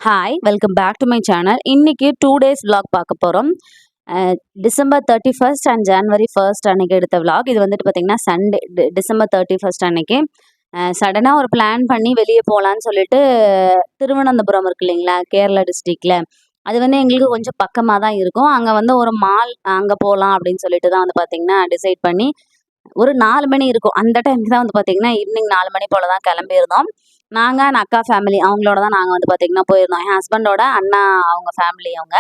Hi welcome back to my channel. இன்னைக்கு 2 days vlog பார்க்க போகிறோம். December 31st and January 1st அன்னைக்கு எடுத்த vlog. இது வந்துட்டு பார்த்தீங்கன்னா சண்டே டிசம்பர் 31st அன்னைக்கு சடனாக ஒரு பிளான் பண்ணி வெளியே போகலான்னு சொல்லிட்டு திருவனந்தபுரம் இருக்கு இல்லைங்களா, கேரளா டிஸ்ட்ரிக்டில். அது வந்து எங்களுக்கு கொஞ்சம் பக்கமாக தான் இருக்கும். அங்கே வந்து ஒரு மால் அங்கே போகலாம் அப்படின்னு சொல்லிட்டு தான் வந்து பார்த்தீங்கன்னா டிசைட் பண்ணி ஒரு 4 மணி இருக்கும். அந்த டைமுக்கு தான் வந்து பார்த்தீங்கன்னா ஈவினிங் 4 மணி போல தான் கிளம்பியிருந்தோம். நாங்கள் என் அக்கா ஃபேமிலி அவங்களோட தான் நாங்கள் வந்து பார்த்தீங்கன்னா போயிருந்தோம். என் ஹஸ்பண்டோட அண்ணா அவங்க ஃபேமிலி அவங்க.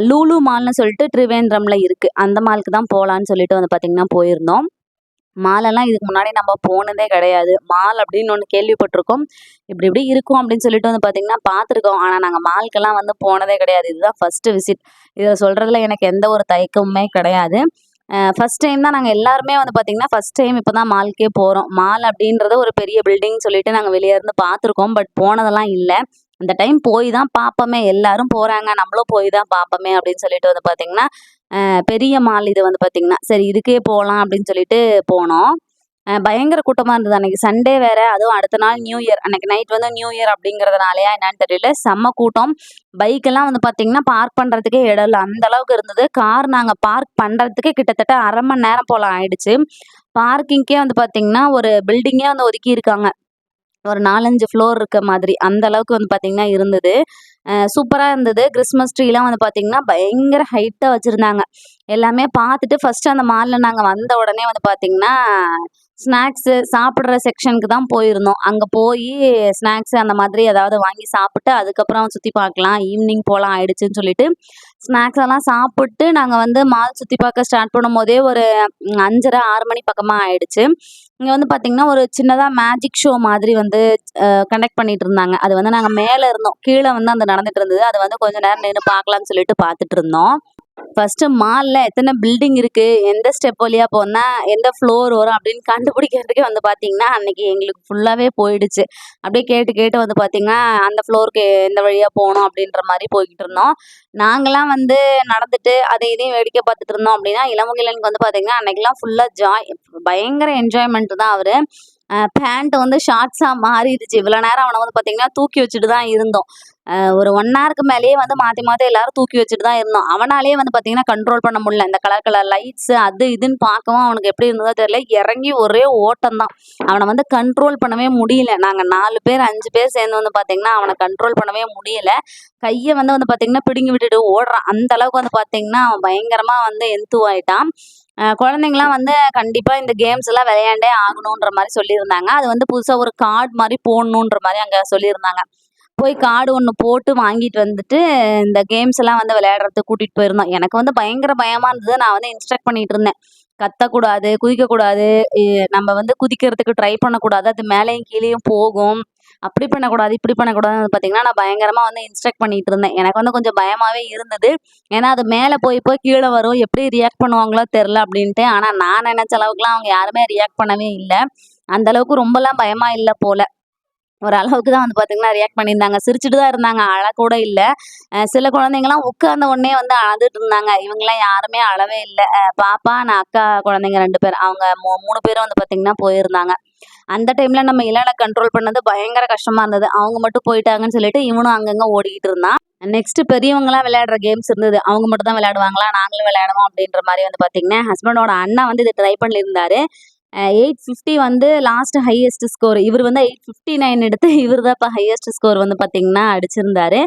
லூலு மால்னு சொல்லிட்டு ட்ரிவேந்திரமில் இருக்குது. அந்த மாலுக்கு தான் போகலான்னு சொல்லிட்டு வந்து பார்த்தீங்கன்னா போயிருந்தோம். மாலெல்லாம் இதுக்கு முன்னாடி நம்ம போனதே கிடையாது. மால் அப்படின்னு ஒன்று கேள்விப்பட்டிருக்கோம். இப்படி இப்படி இருக்கும் அப்படின்னு சொல்லிட்டு வந்து பார்த்தீங்கன்னா பார்த்துருக்கோம். ஆனால் நாங்கள் மாலுக்கெல்லாம் வந்து போனதே கிடையாது. இதுதான் ஃபஸ்ட்டு விசிட். இதில் சொல்கிறதுல எனக்கு எந்த ஒரு தயக்கமுமே கிடையாது. ஃபஸ்ட் டைம் தான் நாங்கள் எல்லாருமே வந்து பார்த்திங்கன்னா ஃபஸ்ட் டைம் இப்போ தான் மாலுக்கே போகிறோம். மால் அப்படின்றது ஒரு பெரிய பில்டிங் சொல்லிட்டு நாங்கள் வெளியே இருந்து பார்த்துருக்கோம். பட் போனதெல்லாம் இல்லை. அந்த டைம் போய் தான் பார்ப்போமே, எல்லாரும் போகிறாங்க நம்மளும் போய் தான் பார்ப்போமே அப்படின்னு சொல்லிட்டு வந்து பார்த்திங்கன்னா பெரிய மால் இது வந்து பார்த்திங்கன்னா சரி இதுக்கே போகலாம் அப்படின்னு சொல்லிட்டு போனோம். பயங்கர கூட்டமாக இருந்தது அன்றைக்கி. சண்டே வேறு, அதுவும் அடுத்த நாள் நியூ இயர். அன்றைக்கி நைட் வந்து நியூ இயர் அப்படிங்கிறதுனாலயா என்னன்னு தெரியல, செம்ம கூட்டம். பைக்கெல்லாம் வந்து பார்த்திங்கன்னா பார்க் பண்ணுறதுக்கே இடம் இல்லை, அந்த அளவுக்கு இருந்தது. கார் நாங்கள் பார்க் பண்ணுறதுக்கே கிட்டத்தட்ட 1/2 மணி நேரம் போல் ஆயிடுச்சு. பார்க்கிங்க்கே வந்து பார்த்திங்கன்னா ஒரு பில்டிங்கே வந்து ஒதுக்கி இருக்காங்க. ஒரு 4-5 ஃப்ளோர் இருக்க மாதிரி அந்த அளவுக்கு வந்து பார்த்திங்கன்னா இருந்தது. சூப்பராக இருந்தது. கிறிஸ்மஸ் ட்ரீலாம் வந்து பார்த்திங்கன்னா பயங்கர ஹைட்டாக வச்சுருந்தாங்க. எல்லாமே பார்த்துட்டு ஃபஸ்ட்டு அந்த மாலில் நாங்கள் வந்த உடனே வந்து பார்த்திங்கன்னா ஸ்நாக்ஸு சாப்பிட்ற செக்ஷனுக்கு தான் போயிருந்தோம். அங்கே போய் ஸ்நாக்ஸு அந்த மாதிரி ஏதாவது வாங்கி சாப்பிட்டு அதுக்கப்புறம் சுற்றி பார்க்கலாம், ஈவினிங் போகலாம் ஆயிடுச்சுன்னு சொல்லிட்டு ஸ்நாக்ஸ் எல்லாம் சாப்பிட்டு நாங்கள் வந்து மால் சுற்றி பார்க்க ஸ்டார்ட் பண்ணும்போதே ஒரு 5:30 6 மணி பக்கமாக ஆயிடுச்சு. இங்கே வந்து பார்த்திங்கன்னா ஒரு சின்னதாக மேஜிக் ஷோ மாதிரி வந்து கண்டக்ட் பண்ணிட்டு இருந்தாங்க. அது வந்து நாங்கள் மேலே இருந்தோம், கீழே வந்து அந்த நடந்துட்டு இருந்தது. அது வந்து கொஞ்சம் நேரம் நின்று பார்க்கலான்னு சொல்லிட்டு பார்த்துட்டு இருந்தோம். ஃபஸ்ட்டு மாலில் எத்தனை பில்டிங் இருக்குது, எந்த ஸ்டெப் வழியாக போனால் எந்த ஃப்ளோர் வரும் அப்படின்னு கண்டுபிடிக்கிறதுக்கே வந்து பார்த்திங்கன்னா அன்றைக்கி எங்களுக்கு ஃபுல்லாகவே போயிடுச்சு. அப்படியே கேட்டு கேட்டு வந்து பார்த்திங்கன்னா அந்த ஃப்ளோருக்கு எந்த வழியாக போகணும் அப்படின்ற மாதிரி போய்கிட்டு இருந்தோம். நாங்களாம் வந்து நடந்துட்டு அதை இதையும் வேடிக்கை பார்த்துட்டு இருந்தோம் அப்படின்னா, இளமுகிலனுக்கு வந்து பார்த்திங்கன்னா அன்றைக்கெலாம் ஃபுல்லாக பயங்கர என்ஜாய்மெண்ட்டு தான் அவர். பேண்ட் வந்து ஷார்ட்ஸாக மாறிடுச்சு. இவ்வளோ நேரம் அவனை வந்து பார்த்திங்கன்னா தூக்கி வச்சுட்டு தான் இருந்தோம். ஒரு 1 ஹவருக்கு மேலேயே வந்து மாற்றி மாற்றி எல்லாரும் தூக்கி வச்சுட்டு தான் இருந்தோம். அவனாலேயே வந்து பார்த்திங்கன்னா கண்ட்ரோல் பண்ண முடியல. இந்த கலர் கலர் லைட்ஸு அது இதுன்னு பார்க்கவும் அவனுக்கு எப்படி இருந்ததோ தெரியல. இறங்கி ஒரே ஓட்டம் தான். அவனை வந்து கண்ட்ரோல் பண்ணவே முடியல. நாங்கள் 4 பேர் 5 பேர் சேர்ந்து வந்து பார்த்திங்கன்னா அவனை கண்ட்ரோல் பண்ணவே முடியல. கையை வந்து பார்த்திங்கன்னா பிடுங்கி விட்டுட்டு ஓடுறான். அந்த அளவுக்கு வந்து பார்த்திங்கன்னா அவன் பயங்கரமாக வந்து எந்துவாயிட்டான். குழந்தைங்களாம் வந்து கண்டிப்பாக இந்த கேம்ஸ் எல்லாம் விளையாண்டே ஆகணுன்ற மாதிரி சொல்லியிருந்தாங்க. அது வந்து புதுசாக ஒரு கார்டு மாதிரி போடணுன்ற மாதிரி அங்கே சொல்லியிருந்தாங்க. போய் கார்டு ஒன்று போட்டு வாங்கிட்டு வந்துட்டு இந்த கேம்ஸ் எல்லாம் வந்து விளையாடுறதுக்கு கூட்டிகிட்டு போயிருந்தோம். எனக்கு வந்து பயங்கர பயமாக இருந்தது. நான் வந்து இன்ஸ்ட்ரக்ட் பண்ணிட்டு இருந்தேன், கத்தக்கூடாது, குதிக்கக்கூடாது, நம்ம வந்து குதிக்கிறதுக்கு ட்ரை பண்ணக்கூடாது, அது மேலேயும் கீழேயும் போகும், அப்படி பண்ணக்கூடாது இப்படி பண்ணக்கூடாதுன்னு பார்த்தீங்கன்னா நான் பயங்கரமாக வந்து இன்ஸ்ட்ரக்ட் பண்ணிட்டு இருந்தேன். எனக்கு வந்து கொஞ்சம் பயமாகவே இருந்தது. ஏன்னா அது மேலே போய் போய் கீழே வரும், எப்படி ரியாக்ட் பண்ணுவாங்களோ தெரில அப்படின்ட்டு. ஆனால் நான் நினச்ச அளவுக்குலாம் அவங்க யாருமே ரியாக்ட் பண்ணவே இல்லை. அந்த அளவுக்கு ரொம்பலாம் பயமாக இல்லை போல. ஒரு அளவுக்கு தான் வந்து பார்த்திங்கன்னா ரியாக்ட் பண்ணியிருந்தாங்க. சிரிச்சுட்டு தான் இருந்தாங்க, அழக்கூட இல்லை. சில குழந்தைங்கலாம் உட்கார்ந்த உடனே வந்து அழுதுட்டு இருந்தாங்க. இவங்களாம் யாருமே அழவே இல்லை. பாப்பா நான் அக்கா குழந்தைங்க 2 பேர், அவங்க 3 பேரும் வந்து பார்த்திங்கன்னா போயிருந்தாங்க. அந்த டைமில் நம்ம இளனை கண்ட்ரோல் பண்ணது பயங்கர கஷ்டமாக இருந்தது. அவங்க மட்டும் போயிட்டாங்கன்னு சொல்லிட்டு இவனும் அங்கங்கே ஓடிக்கிட்டு இருந்தான். நெக்ஸ்ட்டு பெரியவங்களாம் விளையாடுற கேம்ஸ் இருந்தது. அவங்க மட்டும் தான் விளையாடுவாங்களா, நாங்களும் விளையாடுவோம் அப்படின்ற மாதிரி வந்து பார்த்திங்கன்னா ஹஸ்பண்டோட அண்ணா வந்து இதை ட்ரை பண்ணியிருந்தாரு. 850 வந்து லாஸ்ட் ஹையஸ்ட் ஸ்கோர். இவர் வந்து 859 எடுத்து இவர் தான் இப்போ ஹையஸ்ட் ஸ்கோர் வந்து பார்த்திங்கன்னா அடிச்சிருந்தாரு.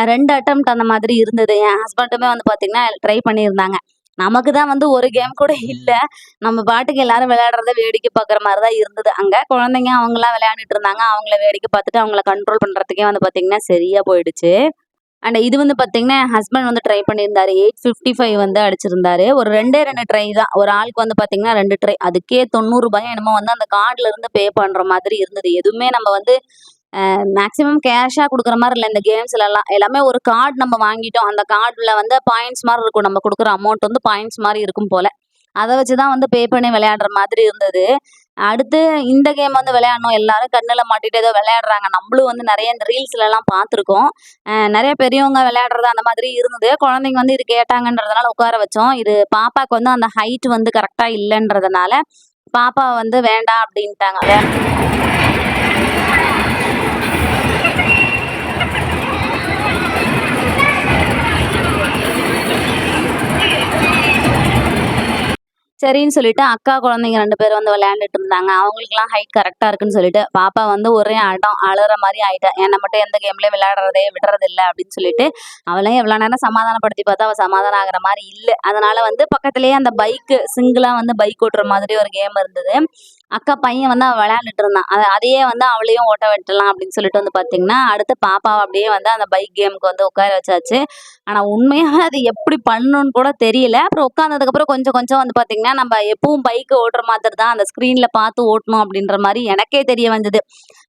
2 அட்டெம்ப்ட் அந்த மாதிரி இருந்தது. என் ஹஸ்பண்டுமே வந்து பார்த்திங்கன்னா ட்ரை பண்ணியிருந்தாங்க. நமக்கு தான் வந்து ஒரு கேம் கூட இல்லை. நம்ம பாட்டுக்கு எல்லாரும் விளையாடுறத வேடிக்கை பார்க்குற மாதிரி தான் இருந்தது. அங்கே குழந்தைங்க அவங்களாம் விளையாண்டுட்டு இருந்தாங்க. அவங்கள வேடிக்கை பார்த்துட்டு அவங்கள கண்ட்ரோல் பண்ணுறதுக்கே வந்து பார்த்திங்கன்னா சரியாக போயிடுச்சு. அண்ட் இது வந்து பார்த்தீங்கன்னா என் ஹஸ்பண்ட் வந்து ட்ரை பண்ணியிருந்தாரு. 855 வந்து அடிச்சிருந்தாரு. ஒரு 2 ட்ரை தான். ஒரு ஆளுக்கு வந்து பார்த்தீங்கன்னா 2 ட்ரை. அதுக்கே ₹90 என்னமோ வந்து அந்த கார்டில் இருந்து பே பண்ணுற மாதிரி இருந்தது. எதுவுமே நம்ம வந்து மேக்ஸிமம் கேஷாக கொடுக்குற மாதிரி இல்லை இந்த கேம்ஸ்லலாம். எல்லாமே ஒரு கார்டு நம்ம வாங்கிட்டோம். அந்த கார்டில் வந்து பாயிண்ட்ஸ் மாதிரி இருக்கும். நம்ம கொடுக்குற அமௌண்ட் வந்து பாயிண்ட்ஸ் மாதிரி இருக்கும் போல். அதை வச்சு தான் வந்து பே பண்ணி விளையாடுற மாதிரி இருந்தது. அடுத்து இந்த கேம் வந்து விளையாடணும், எல்லாரும் கண்ணில் மாட்டிட்டு ஏதோ விளையாடுறாங்க. நம்மளும் வந்து நிறைய இந்த ரீல்ஸ்லலாம் பார்த்துருக்கோம். நிறைய பெரியவங்க விளையாடுறது அந்த மாதிரி இருந்தது. குழந்தைங்க வந்து இது கேட்டாங்கன்றதுனால உட்கார வச்சோம். இது பாப்பாவுக்கு வந்து அந்த ஹைட் வந்து கரெக்டாக இல்லைன்றதுனால பாப்பா வந்து வேண்டாம் அப்படின்ட்டாங்க. சரின்னு சொல்லிட்டு அக்கா குழந்தைங்க 2 பேரும் வந்து விளையாண்டுட்டு இருந்தாங்க. அவங்களுக்கெல்லாம் ஹைட் கரெக்ட்டா இருக்குன்னு சொல்லிட்டு, பாப்பா வந்து ஒரே அடம், அழுற மாரி ஆயிட்டா. என்ன மட்டும் எந்த கேம்லயும் விளையாடுறதே விடுறதில்ல அப்படின்னு சொல்லிட்டு, அவளையும் எவ்வளோ நேரம் சமாதானப்படுத்தி பார்த்தா, அவ சமாதானம் ஆகுற மாரி இல்ல. அதனால வந்து பக்கத்திலேயே அந்த சிங்கிளா வந்து பைக் ஓட்டுற மாதிரி ஒரு கேம் இருந்தது. அக்கா பையன் வந்து அவன் விளையாண்டுட்டு இருந்தான். அதையே வந்து அவளையும் ஓட்ட விட்டுறலாம் அப்படின்னு சொல்லிட்டு வந்து பார்த்தீங்கன்னா, அடுத்து பாப்பாவ அப்படியே வந்து அந்த பைக் கேமுக்கு வந்து உட்கார வச்சாச்சு. ஆனா உண்மையாவே அது எப்படி பண்ணணும்னு கூட தெரியல. அப்புறம் உட்கார்ந்ததுக்கப்புறம் கொஞ்சம் கொஞ்சம் வந்து பார்த்தீங்கன்னா, நம்ம எப்பவும் பைக் ஓட்டுற மாதிரி தான் அந்த ஸ்க்ரீன்ல பார்த்து ஓட்டணும் அப்படின்ற மாரி எனக்கே தெரிய வந்தது.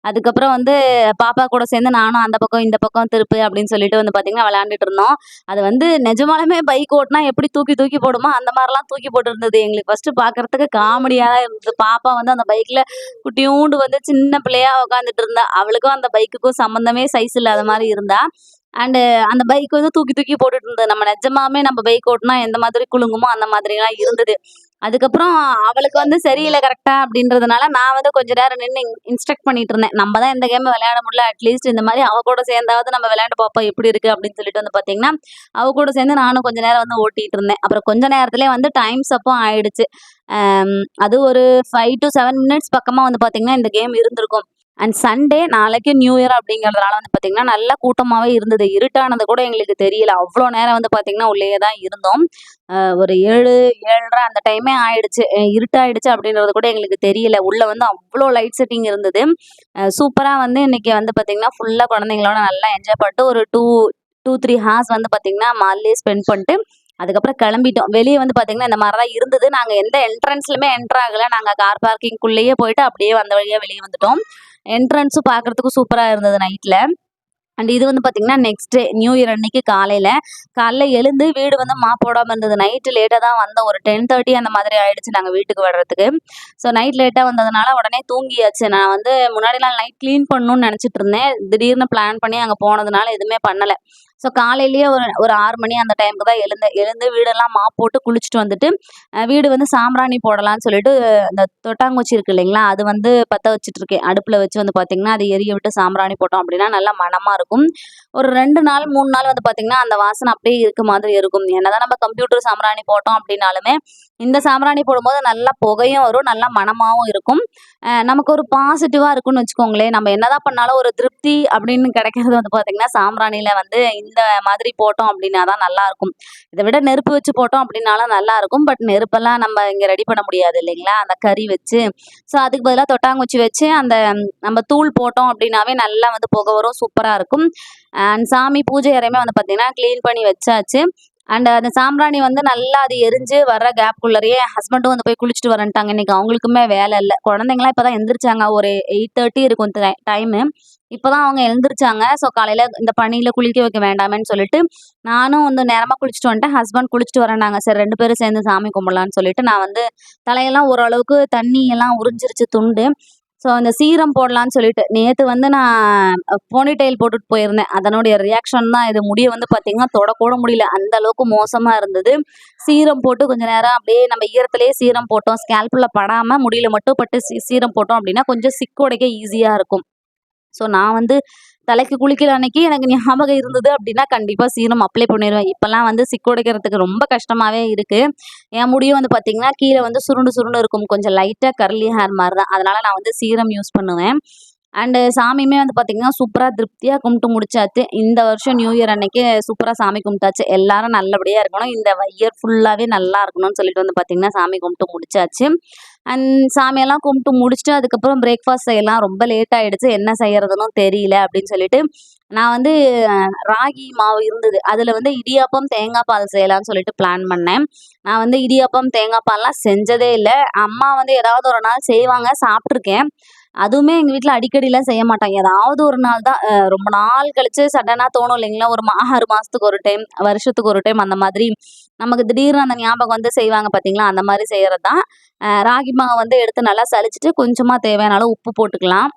அதுக்கப்புறம் வந்து பாப்பா கூட சேர்ந்து நானும் அந்த பக்கம், இந்த பக்கம் திருப்பு அப்படின்னு சொல்லிட்டு வந்து பார்த்தீங்கன்னா விளையாண்டுட்டு இருந்தோம். அது வந்து நிஜமாலுமே பைக் ஓட்டுனா எப்படி தூக்கி தூக்கி போடுமோ, அந்த மாரிலாம் தூக்கி போட்டுருந்தது. எங்களுக்கு ஃபர்ஸ்ட்டு பார்க்கறதுக்கு காமெடியா தான் இருந்தது. பாப்பா வந்து அந்த பைக்ல குட்டியூண்டு வந்து சின்ன பிள்ளையா உட்காந்துட்டு இருந்தா. அவளுக்கும் அந்த பைக்குக்கும் சம்மந்தமே சைஸ் இல்லாத மாரி இருந்தா. அண்டு அந்த பைக் வந்து தூக்கி தூக்கி போட்டுட்டு இருந்தது. நம்ம நிஜமாவே நம்ம பைக் ஓட்டுனா எந்த மாதிரி குலுங்குமோ, அந்த மாதிரிலாம் இருந்தது. அதுக்கப்புறம் அவளுக்கு வந்து சரியில்ல கரெக்ட்டா அப்படின்றதுனால, நான் வந்து கொஞ்ச நேரம் நின்னு இன்ஸ்ட்ரக்ட் பண்ணிட்டு இருந்தேன். நம்ம தான் இந்த கேம் விளையாட முடியல. அட்லீஸ்ட் இந்த மாரி அவ கூட சேர்ந்தாவது நம்ம விளையாண்டு பார்ப்போம் எப்படி இருக்கு அப்படின்னு சொல்லிட்டு வந்து பார்த்தீங்கன்னா, அவ கூட சேர்ந்து நானும் கொஞ்ச நேரம் வந்து ஓட்டிட்டு இருந்தேன். அப்புறம் கொஞ்ச நேரத்திலேயே வந்து டைம்ஸ் அப்பும் ஆயிடுச்சு. அம் அது ஒரு 5 டூ 7 மினிட்ஸ் பக்கமா வந்து பார்த்தீங்கன்னா, இந்த கேம் இருந்திருக்கும். அண்ட் சண்டே நாளைக்கு நியூ இயர் அப்படிங்கிறதுனால வந்து பார்த்தீங்கன்னா, நல்லா கூட்டமாவே இருந்தது. இருட்டானது கூட எங்களுக்கு தெரியல. அவ்ளோ நேரம் வந்து பார்த்தீங்கன்னா, உள்ளேயே தான் இருந்தோம். ஒரு 7, 7:30 அந்த டைமே ஆயிடுச்சு. இருட்டாயிடுச்சு அப்படின்றது கூட எங்களுக்கு தெரியல. உள்ள வந்து அவ்ளோ லைட் செட்டிங் இருந்தது. சூப்பரா வந்து இன்னைக்கு வந்து பார்த்தீங்கன்னா, ஃபுல்லா குழந்தைங்களோட நல்லா என்ஜாய் பண்ணிட்டு ஒரு 3 ஹார்ஸ் வந்து பார்த்தீங்கன்னா, மால்லயே ஸ்பெண்ட் பண்ணிட்டு, அதுக்கப்புறம் கிளம்பிட்டோம். வெளிய வந்து பார்த்தீங்கன்னா, இந்த மாரி தான் இருந்தது. நாங்க எந்த என்ட்ரன்ஸ்லயுமே என்டர் ஆகல. நாங்க கார் பார்க்கிங்குள்ளேயே போயிட்டு அப்படியே வந்த வழியா வெளிய வந்துட்டோம். என்ட்ரன்ஸும் பார்க்கறதுக்கும் சூப்பரா இருந்தது நைட்ல. அண்ட் இது வந்து பார்த்தீங்கன்னா, நெக்ஸ்ட் டே நியூ இயர் அன்னைக்கு காலைல எழுந்து வீடு வந்து மாப் போடாம இருந்தது. நைட்டு லேட்டா தான் வந்தோம். ஒரு 10:30 அந்த மாதிரி ஆயிடுச்சு நாங்க வீட்டுக்கு வர்றதுக்கு. ஸோ நைட் லேட்டா வந்ததுனால உடனே தூங்கியாச்சு. நான் வந்து முன்னாடி நாள் நைட் கிளீன் பண்ணணும்னு நெனச்சிட்டு இருந்தேன். திடீர்னு பிளான் பண்ணி அங்க போனதுனால எதுவுமே பண்ணல. ஸோ காலையிலேயே ஒரு ஒரு 6 மணி அந்த டைமுக்கு தான் எழுந்தேன். எழுந்து வீடெல்லாம் மாப் போட்டு குளிச்சுட்டு வந்துட்டு, வீடு வந்து சாம்பிராணி போடலான்னு சொல்லிட்டு, அந்த தொட்டாங்குச்சி இருக்கு இல்லைங்களா? அது வந்து பத்த வச்சுட்டு இருக்கேன். அடுப்புல வச்சு வந்து பார்த்தீங்கன்னா, அது எரிய விட்டு சாம்பிராணி போட்டோம் அப்படின்னா, நல்லா மணமா இருக்கும். ஒரு 2 நாள், 3 நாள் வந்து பார்த்தீங்கன்னா, அந்த வாசனை அப்படியே இருக்க மாதிரி இருக்கும். என்னதான் நம்ம கம்ப்யூட்டர் சாம்பிராணி போட்டோம் அப்படின்னாலுமே, இந்த சாம்பிராணி போடும்போது நல்லா புகையும் வரும், நல்லா மணமாவும் இருக்கும். நமக்கு ஒரு பாசிட்டிவா இருக்கும்னு வச்சுக்கோங்களேன். நம்ம என்னதான் பண்ணாலும் ஒரு திருப்தி அப்படின்னு கிடைக்கிறது வந்து பார்த்தீங்கன்னா, சாம்பிராணியில வந்து இந்த மாதிரி போட்டோம் அப்படின்னா தான் நல்லாருக்கும். இத விட நெருப்பு வச்சு போட்டோம் அப்படின்னாலும் நல்லாருக்கும். பட் நெருப்பெல்லாம் நம்ம இங்க ரெடி பண்ண முடியாது இல்லைங்களா? அந்த கரி வச்சு. ஸோ அதுக்கு பதிலா தொட்டாங்குச்சி வச்சு அந்த நம்ம தூள் போட்டோம் அப்படின்னாவே நல்லா வந்து புகை வரும். சூப்பரா இருக்கும். அண்ட் சாமி பூஜை அறையுமே வந்து பார்த்தீங்கன்னா, கிளீன் பண்ணி வச்சாச்சு. அண்ட் அந்த சாம்பிராணி வந்து நல்லா அது எரிஞ்சு வர்ற கேப்குள்ளறயே என் ஹஸ்பண்டும் வந்து போய் குளிச்சுட்டு வரேன்ட்டாங்க. இன்னைக்கு அவங்களுக்குமே வேலை இல்ல. குழந்தைங்கலாம் இப்ப தான் எந்திரிச்சாங்க. ஒரு 8:30 இருக்கும் டைமு. இப்பதான் அவங்க எழுந்திரிச்சாங்க. ஸோ காலையில இந்த பனியில குளிக்க வைக்க வேண்டாமேன்னு சொல்லிட்டு, நானும் வந்து நேரமா குளிச்சுட்டு வந்துட்டேன். ஹஸ்பண்ட் குளிச்சுட்டு வரேன்னாங்க. சரி 2 பேரும் சேர்ந்து சாமி கும்பிடலான்னு சொல்லிட்டு, நான் வந்து தலையெல்லாம் ஓரளவுக்கு தண்ணி எல்லாம் உறிஞ்சிருச்சு துண்டு. ஸோ அந்த சீரம் போடலான்னு சொல்லிட்டு, நேத்து வந்து நான் போனி டெயில் போட்டுட்டு போயிருந்தேன். அதனுடைய ரியாக்ஷன் தான் இது. முடிய வந்து பார்த்தீங்கன்னா, தொடக்கூட முடியல. அந்த அளவுக்கு மோசமா இருந்தது. சீரம் போட்டு கொஞ்ச நேரம் அப்படியே நம்ம ஈரத்திலேயே சீரம் போட்டோம். ஸ்கேல்ப்ல படாம முடியில மட்டும் பட்டு சீரம் போட்டோம் அப்படின்னா, கொஞ்சம் சிக்குடைக்க ஈஸியா இருக்கும். ஸோ நான் வந்து தலைக்கு குளிக்கிற அன்னைக்கு எனக்கு ஞாபகம் இருந்தது அப்படின்னா, கண்டிப்பா சீரம் அப்ளை பண்ணிருவேன். இப்பலாம் வந்து சிக்கு உடைக்கிறதுக்கு ரொம்ப கஷ்டமாவே இருக்கு. என் முடியும் வந்து பார்த்தீங்கன்னா, கீழ வந்து சுருண்டு சுருண்டு இருக்கும். கொஞ்சம் லைட்டா கர்லி ஹேர் மாரி தான். அதனால நான் வந்து சீரம் யூஸ் பண்ணுவேன். அண்டு சாமியுமே வந்து பார்த்தீங்கன்னா, சூப்பரா திருப்தியா கும்பிட்டு முடிச்சாச்சு. இந்த வருஷம் நியூ இயர் அன்னைக்கு சூப்பரா சாமி கும்பிட்டாச்சு. எல்லாரும் நல்லபடியா இருக்கணும். இந்த இயர் ஃபுல்லாவே நல்லா இருக்கணும்னு சொல்லிட்டு வந்து பார்த்தீங்கன்னா, சாமி கும்பிட்டு முடிச்சாச்சு. அண்ட் சாமியெல்லாம் கும்பிட்டு முடிச்சுட்டு, அதுக்கப்புறம் பிரேக்ஃபாஸ்ட் செய்யலாம். ரொம்ப லேட் ஆயிடுச்சு. என்ன செய்யறதுன்னும் தெரியல அப்படின்னு சொல்லிட்டு, நான் வந்து ராகி மாவு இருந்தது. அதுல வந்து இடியாப்பம், தேங்காய் பால் செய்யலான்னு சொல்லிட்டு பிளான் பண்ணேன். நான் வந்து இடியாப்பம், தேங்காய் பால்லாம் செஞ்சதே இல்ல. அம்மா வந்து ஏதாவது ஒரு நாள் செய்வாங்க, சாப்ட்டுருக்கேன். அதுவுமே எங்க வீட்ல அடிக்கடிலாம் செய்ய மாட்டாங்க. ஏதாவது ஒரு நாள் தான். ரொம்ப நாள் கழிச்சு சடனா தோணும் இல்லைங்களா? ஒரு 6 மாசத்துக்கு ஒரு டைம், வருஷத்துக்கு ஒரு டைம் அந்த மாதிரி நமக்கு திடீர்னு அந்த ஞாபகம் வந்து செய்வாங்க பார்த்தீங்களா? அந்த மாரி செய்யறது தான். ராகி மாவு வந்து எடுத்து நல்லா சலிச்சுட்டு, கொஞ்சமா தேவையான அளவு உப்பு போட்டுக்கலாம்.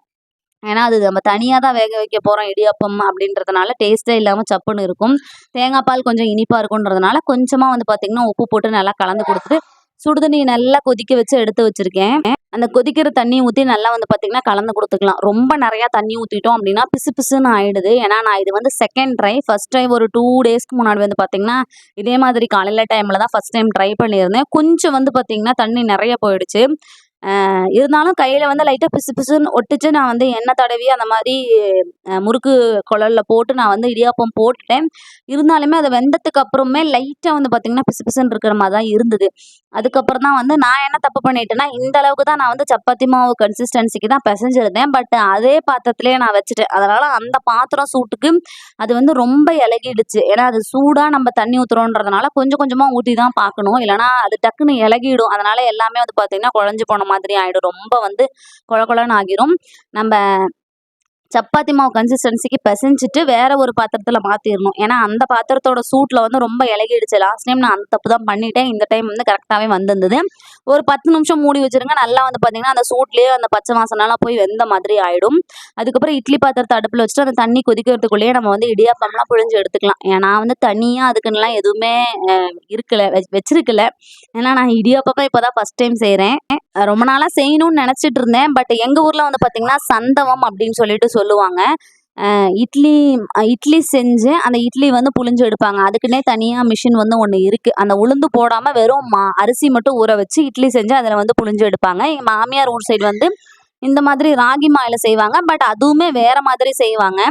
ஏன்னா, அது நம்ம தனியா தான் வேக வைக்க போறோம் இடியாப்பம் அப்படின்றதுனால டேஸ்ட்டே இல்லாம சப்புன்னு இருக்கும். தேங்காய் பால் கொஞ்சம் இனிப்பா இருக்குன்றதுனால, கொஞ்சமா வந்து பார்த்தீங்கன்னா, உப்பு போட்டு நல்லா கலந்து குடுத்துட்டு, சுடுதண்ணி நல்லா கொதிக்க வச்சு எடுத்து வச்சிருக்கேன். அந்த கொதிக்கிற தண்ணிய ஊத்தி நல்லா வந்து பார்த்தீங்கன்னா, கலந்து குடுத்துக்கலாம். ரொம்ப நெறையா தண்ணி ஊத்திட்டோம் அப்டின்னா, பிசு பிசுன்னு ஆயிடுது. ஏன்னா, நான் இது வந்து செகண்ட் ட்ரை. ஃபர்ஸ்ட் ட்ரை ஒரு 2 டேஸ்க்கு முன்னாடி வந்து பார்த்தீங்கன்னா, இதே மாதிரி காலையில டைம்ல தான் ஃபர்ஸ்ட் டைம் ட்ரை பண்ணியிருந்தேன். கொஞ்சம் வந்து பார்த்தீங்கன்னா, தண்ணி நெறைய போயிடுச்சு. இருந்தாலும் கையில வந்து லைட்டா பிசு பிசுன்னு ஒட்டுச்சு. நான் வந்து எண்ணெய் தடவி அந்த மாரி முறுக்கு குழல்ல போட்டு நான் வந்து இடியாப்பம் போட்டுட்டேன். இருந்தாலுமே அது வெந்ததுக்கு அப்புறமே லைட்டா வந்து பார்த்தீங்கன்னா, பிசு பிசுன்னு இருக்கிற மாரி தான் இருந்தது. அதுக்கப்புறம் தான் வந்து நான் என்ன தப்பு பண்ணிட்டேன்னா, இந்த அளவுக்கு தான் நான் வந்து சப்பாத்தி மாவு கன்சிஸ்டன்சிக்கு தான் பெசஞ்சிருந்தேன். பட் அதே பாத்திரத்திலேயே நான் வச்சுட்டேன். அதனால அந்த பாத்திரம் சூட்டுக்கு அது வந்து ரொம்ப இளகிடுச்சு. ஏன்னா, அது சூடா நம்ம தண்ணி ஊத்துறோன்றதுனால கொஞ்சம் கொஞ்சமா ஊத்தி தான் பார்க்கணும். இல்லன்னா அது டக்குன்னு இளகிடும். அதனால எல்லாமே வந்து பார்த்தீங்கன்னா, குழஞ்சு போன மாதிரி ஆயிடும். ரொம்ப வந்து கொழ கொழன்னு ஆகிரும். நம்ப சப்பாத்தி மாவு கன்சிஸ்டன்சிக்கு பெசஞ்சிட்டு வேற ஒரு பாத்திரத்துல மாத்திரணும். ஏன்னா, அந்த பாத்திரத்தோட சூட்ல வந்து ரொம்ப இளகிடுச்சு. லாஸ்ட் டைம் நான் அந்த தப்பு தான் பண்ணிட்டேன். இந்த டைம் வந்து கரெக்ட்டாவே வந்திருந்தது. ஒரு 10 நிமிஷம் மூடி வச்சுருங்க. நல்லா வந்து பார்த்தீங்கன்னா, அந்த சூட்லயே அந்த பச்சை வாசனைலாம் போய் வெந்த மாதிரி ஆயிடும். அதுக்கப்புறம் இட்லி பாத்திரத்த அடுப்புல வச்சுட்டு அந்த தண்ணி கொதிக்கிறதுக்குள்ளேயே நம்ம வந்து இடியாப்பம்லாம் புழிஞ்சு எடுத்துக்கலாம். நான் வந்து தனியா அதுக்குன்னுலாம் எதுவுமே அ இருக்கல வச்சிருக்கல. ஏன்னா, நான் இடியாப்பமே இப்ப தான் ஃபர்ஸ்ட் டைம் செய்றேன். ரொம்ப நாளா செய்யணும்னு நெனச்சிட்டு இருந்தேன். பட் எங்க ஊர்ல வந்து பார்த்தீங்கன்னா, சந்தவம் அப்படின்னு சொல்லிட்டு சொல்லுவாங்க. இட்லி இட்லி செஞ்சு அந்த இட்லி வந்து புழிஞ்சு எடுப்பாங்க. அதுக்குன்னே தனியா மிஷின் வந்து ஒண்ணு இருக்கு. அந்த உளுந்து போடாம வெறும் அரிசி மட்டும் ஊற வச்சு இட்லி செஞ்சு அதில வந்து புழிஞ்சு எடுப்பாங்க. எங்க மாமியார் ஊர் சைடு வந்து இந்த மாதிரி ராகி மாவுல செய்வாங்க. பட் அதுவுமே வேற மாதிரி செய்வாங்க.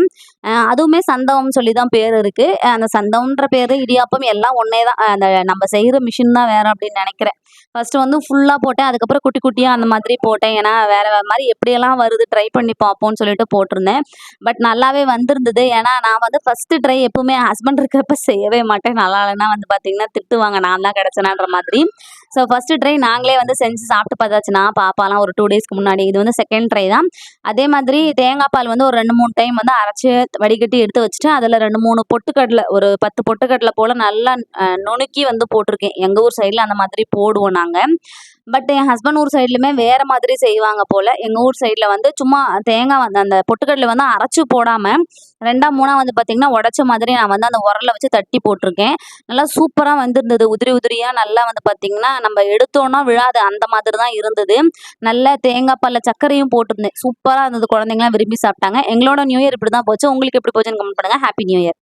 அதுவுமே சந்தவம்னு சொல்லி தான் பேர் இருக்கு. அந்த சந்தவம்ன்ற பேரு, இடியாப்பம் எல்லாம் ஒண்ணே தான். அந்த நம்ம செய்ற மிஷின் தான் வேற அப்படின்னு நெனைக்கிறேன். ஃபர்ஸ்ட்டு வந்து ஃபுல்லா போட்டேன். அதுக்கப்புறம் குட்டி குட்டியா அந்த மாதிரி போட்டேன். ஏன்னா, வேற வேற மாரி எப்படியெல்லாம் வருது ட்ரை பண்ணி பார்ப்போம்ன்னு சொல்லிட்டு போட்டிருந்தேன். பட் நல்லாவே வந்திருந்தது. ஏன்னா, நான் வந்து ஃபர்ஸ்ட்டு ட்ரை எப்பவுமே என் ஹஸ்பண்ட் இருக்கிறப்ப செய்யவே மாட்டேன். நல்லா இல்லன்னா வந்து பார்த்தீங்கன்னா, திட்டுவாங்க. நான் தான் கிடைச்சேனான்ற மாதிரி. ஸோ ஃபர்ஸ்ட்டு ட்ரை நாங்களே வந்து செஞ்சு சாப்பிட்டு பார்த்தாச்சு. நான், பாப்பாலாம் ஒரு 2 டேஸ்க்கு முன்னாடி. இது வந்து செகண்ட் ட்ரை தான். அதே மாதிரி தேங்காய் பால் வந்து ஒரு 2, 3 டைம் வந்து அரைச்சு வடிகட்டி எடுத்து வச்சுட்டு, அதில 2, 3 பொட்டுக்கடல ஒரு 10 பொட்டுக்கடல போல நல்லா நுணுக்கி வந்து போட்டிருக்கேன். எங்க ஊர் சைடுல அந்த மாதிரி போடுவோம் நாங்க. பட் என் ஹஸ்பண்ட் ஊர் சைட்லயுமே வேற மாதிரி செய்வாங்க போல. எங்க ஊர் சைடுல வந்து சும்மா தேங்காய் வந்து அந்த பொட்டுக்கடல வந்து அரைச்சு போடாம 2ஆ 3ஆ வந்து பார்த்தீங்கன்னா, உடைச்ச மாதிரி நான் வந்து அந்த உரல்ல வச்சு தட்டி போட்டிருக்கேன். நல்லா சூப்பரா வந்திருந்தது. உதிரி உதிரியா நல்லா வந்து பார்த்தீங்கன்னா, நம்ம எடுத்தோம்னா விழாது. அந்த மாதிரி தான் இருந்தது. நல்ல தேங்காய் பால்ல சர்க்கரையும் போட்டிருந்தேன். சூப்பரா இருந்தது. குழந்தைங்கலாம் விரும்பி சாப்பிட்டாங்க. எங்களோட நியூ இயர் இப்படி தான் போச்சு. உங்களுக்கு எப்படி போச்சுன்னு கமெண்ட் பண்ணுங்க. Happy new year.